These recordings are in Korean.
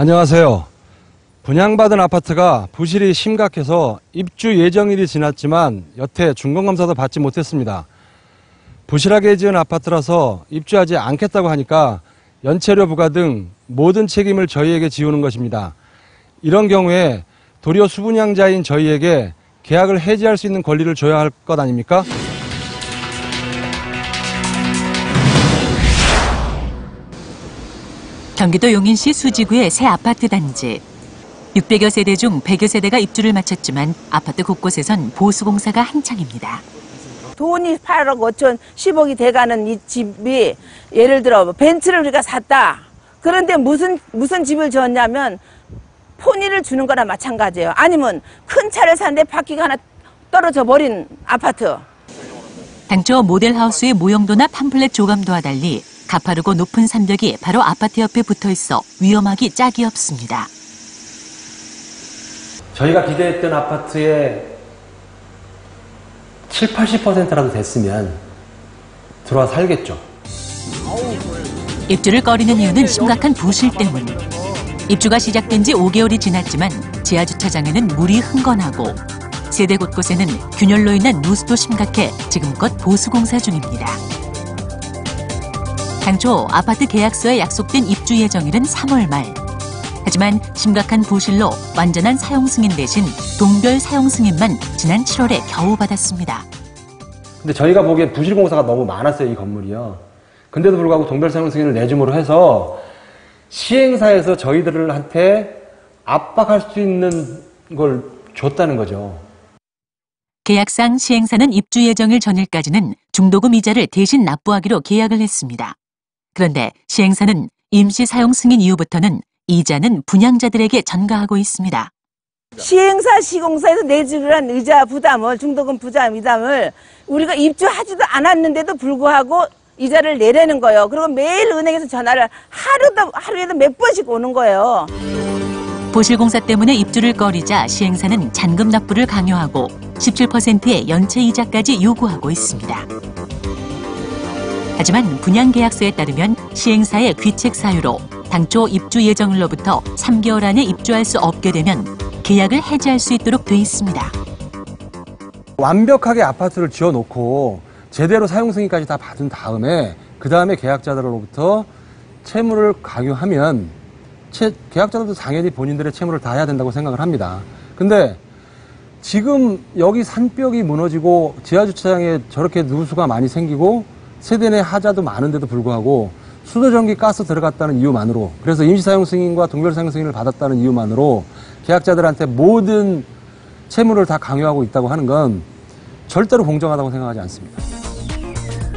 안녕하세요. 분양받은 아파트가 부실이 심각해서 입주 예정일이 지났지만 여태 준공검사도 받지 못했습니다. 부실하게 지은 아파트라서 입주하지 않겠다고 하니까 연체료 부과 등 모든 책임을 저희에게 지우는 것입니다. 이런 경우에 도리어 수분양자인 저희에게 계약을 해지할 수 있는 권리를 줘야 할 것 아닙니까? 경기도 용인시 수지구의 새 아파트 단지. 600여 세대 중 100여 세대가 입주를 마쳤지만 아파트 곳곳에선 보수공사가 한창입니다. 돈이 8억 5천, 10억이 돼가는 이 집이 예를 들어 벤츠를 우리가 샀다. 그런데 무슨 집을 지었냐면 포니를 주는 거나 마찬가지예요. 아니면 큰 차를 샀는데 바퀴가 하나 떨어져 버린 아파트. 당초 모델하우스의 모형도나 팜플렛 조감도와 달리 가파르고 높은 산벽이 바로 아파트 옆에 붙어 있어 위험하기 짝이 없습니다. 저희가 기대했던 아파트의 7, 80%라도 됐으면 들어와 살겠죠. 입주를 꺼리는 이유는 심각한 부실 때문. 입주가 시작된 지 5개월이 지났지만 지하주차장에는 물이 흥건하고 세대 곳곳에는 균열로 인한 누수도 심각해 지금껏 보수공사 중입니다. 당초 아파트 계약서에 약속된 입주 예정일은 3월 말. 하지만 심각한 부실로 완전한 사용 승인 대신 동별 사용 승인만 지난 7월에 겨우 받았습니다. 근데 저희가 보기에 부실 공사가 너무 많았어요, 이 건물이요. 근데도 불구하고 동별 사용 승인을 내줌으로 해서 시행사에서 저희들한테 압박할 수 있는 걸 줬다는 거죠. 계약상 시행사는 입주 예정일 전일까지는 중도금 이자를 대신 납부하기로 계약을 했습니다. 그런데 시행사는 임시 사용 승인 이후부터는 이자는 분양자들에게 전가하고 있습니다. 시행사 시공사에서 내주기로 한 의자 부담을, 중도금 부담을 우리가 입주하지도 않았는데도 불구하고 이자를 내라는 거예요. 그리고 매일 은행에서 전화를 하루에도 몇 번씩 오는 거예요. 부실공사 때문에 입주를 꺼리자 시행사는 잔금 납부를 강요하고 17%의 연체 이자까지 요구하고 있습니다. 하지만 분양계약서에 따르면 시행사의 귀책 사유로 당초 입주 예정일로부터 3개월 안에 입주할 수 없게 되면 계약을 해지할 수 있도록 돼 있습니다. 완벽하게 아파트를 지어놓고 제대로 사용 승인까지 다 받은 다음에 그 다음에 계약자들로부터 채무를 강요하면 계약자들도 당연히 본인들의 채무를 다 해야 된다고 생각을 합니다. 근데 지금 여기 산벽이 무너지고 지하주차장에 저렇게 누수가 많이 생기고 세대 내 하자도 많은데도 불구하고 수도, 전기, 가스 들어갔다는 이유만으로, 그래서 임시사용 승인과 동별사용 승인을 받았다는 이유만으로 계약자들한테 모든 채무를 다 강요하고 있다고 하는 건 절대로 공정하다고 생각하지 않습니다.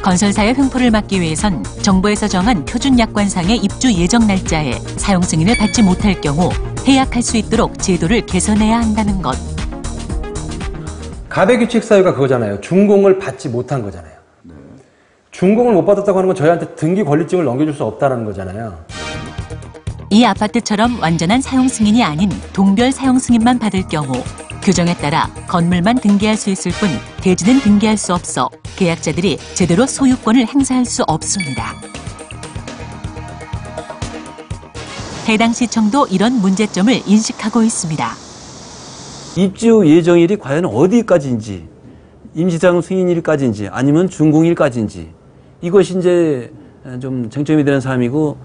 건설사의 횡포를 막기 위해선 정부에서 정한 표준 약관상의 입주 예정 날짜에 사용 승인을 받지 못할 경우 해약할 수 있도록 제도를 개선해야 한다는 것. 가배규칙 사유가 그거잖아요. 준공을 받지 못한 거잖아요. 준공을 못 받았다고 하는 건 저희한테 등기 권리증을 넘겨줄 수 없다는 거잖아요. 이 아파트처럼 완전한 사용 승인이 아닌 동별 사용 승인만 받을 경우 규정에 따라 건물만 등기할 수 있을 뿐 대지는 등기할 수 없어 계약자들이 제대로 소유권을 행사할 수 없습니다. 해당 시청도 이런 문제점을 인식하고 있습니다. 입주 예정일이 과연 어디까지인지, 임시사용 승인일까지인지 아니면 준공일까지인지 이것이 이제 좀 쟁점이 되는 사항이고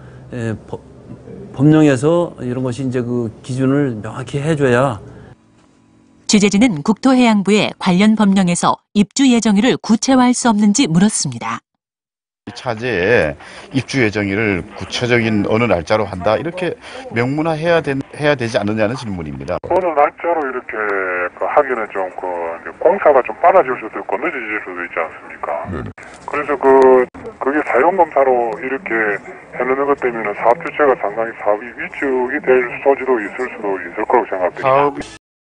법령에서 이런 것이 이제 그 기준을 명확히 해줘야. 취재진은 국토해양부에 관련 법령에서 입주 예정일을 구체화할 수 없는지 물었습니다. 차제에 입주 예정일을 구체적인 어느 날짜로 한다 이렇게 명문화해야 되지 않느냐는 질문입니다. 어느 날짜로 이렇게 하기는 좀 공사가 좀 빨라질 수도 있고 늦어질 수도 있지 않습니까? 네. 그래서 그게 사용검사로 이렇게 해놓는 것 때문에 사업 주체가 상당히 사업이 위축이 될 소지도 있을 수도 있을 거라고 생각합니다.